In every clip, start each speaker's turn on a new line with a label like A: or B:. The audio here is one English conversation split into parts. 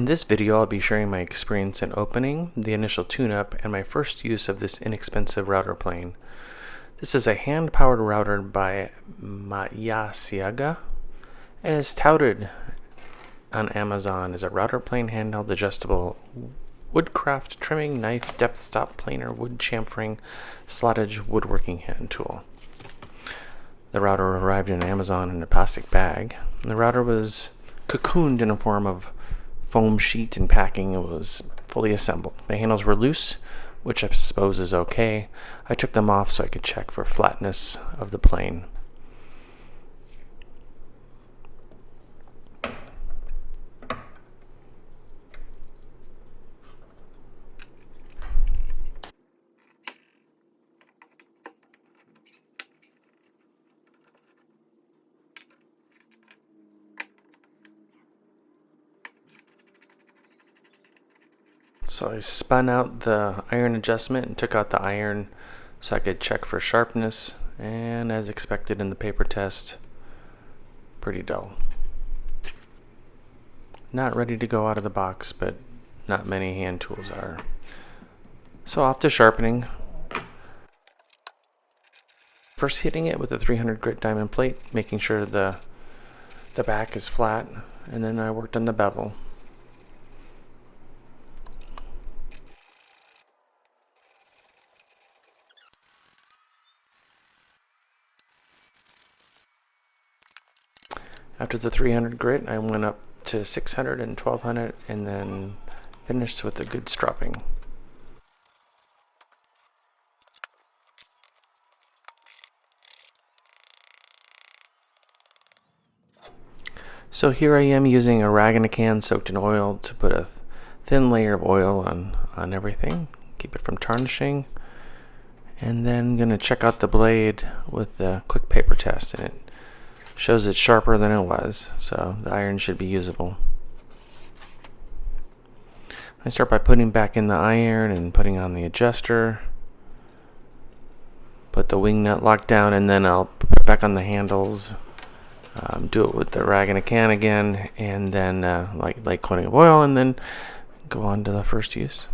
A: In this video, I'll be sharing my experience in opening, the initial tune-up, and my first use of this inexpensive router plane. This is a hand-powered router by Mayasiaga and is touted on Amazon as a router plane handheld adjustable woodcraft trimming knife depth stop planer wood chamfering slottage woodworking hand tool. The router arrived in Amazon in a plastic bag. The router was cocooned in a form of foam sheet and packing. It was fully assembled. The handles were loose, which I suppose is okay. I took them off so I could check for flatness of the plane. So I spun out the iron adjustment and took out the iron so I could check for sharpness, and as expected in the paper test, pretty dull. Not ready to go out of the box, but not many hand tools are. So off to sharpening. First hitting it with a 300 grit diamond plate, making sure the back is flat, and then I worked on the bevel. After the 300 grit, I went up to 600 and 1200 and then finished with a good stropping. So here I am using a rag in a can soaked in oil to put a thin layer of oil on everything, keep it from tarnishing, and then going to check out the blade with the quick paper test, and it shows it's sharper than it was, so the iron should be usable. I start by putting back in the iron and putting on the adjuster, put the wing nut lock down, and then I'll put it back on the handles. Do it with the rag in a can again, and then light coating of oil, and then go on to the first use.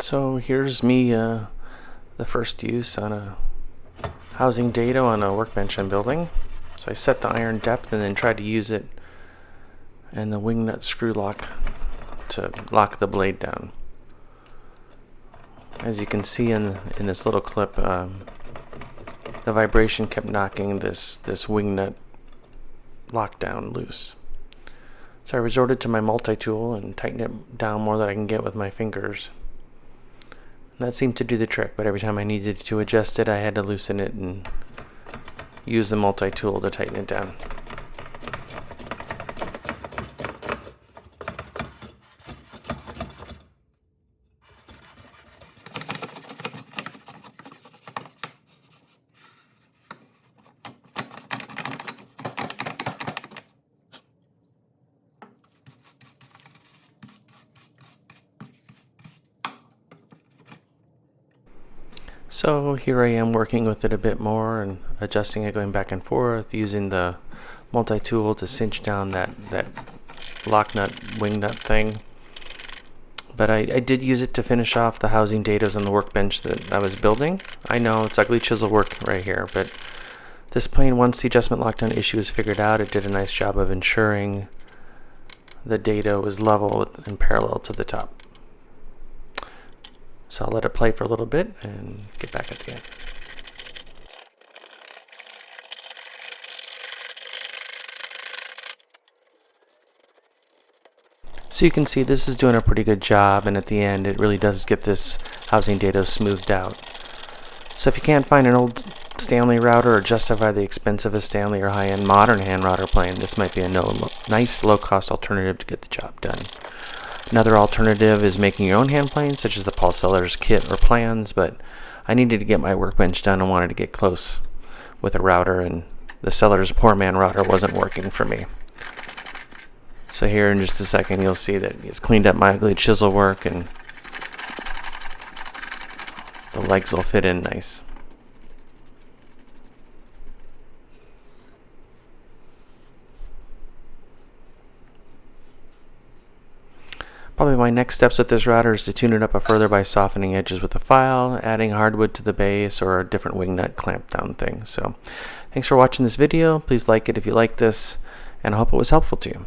A: So here's me, the first use on a housing dado on a workbench I'm building. So I set the iron depth and then tried to use it and the wing nut screw lock to lock the blade down. As you can see in this little clip, the vibration kept knocking this wing nut lockdown loose. So I resorted to my multi-tool and tightened it down more than I can get with my fingers. That seemed to do the trick, but every time I needed to adjust it, I had to loosen it and use the multi-tool to tighten it down. So here I am working with it a bit more and adjusting it, going back and forth, using the multi-tool to cinch down that lock nut, wing nut thing. But I did use it to finish off the housing dados on the workbench that I was building. I know it's ugly chisel work right here, but this plane, once the adjustment lockdown issue was figured out, it did a nice job of ensuring the dado was level and parallel to the top. So I'll let it play for a little bit and get back at the end. So you can see this is doing a pretty good job, and at the end it really does get this housing dado smoothed out. So if you can't find an old Stanley router or justify the expense of a Stanley or high-end modern hand router plane, this might be a nice low-cost alternative to get the job done. Another alternative is making your own hand planes, such as the Paul Sellers kit or plans, but I needed to get my workbench done and wanted to get close with a router, and the Sellers Poor Man router wasn't working for me. So here in just a second you'll see that it's cleaned up my ugly chisel work and the legs will fit in nice. Probably my next steps with this router is to tune it up further by softening edges with a file, adding hardwood to the base, or a different wing nut clamp down thing. So thanks for watching this video. Please like it if you like this, and I hope it was helpful to you.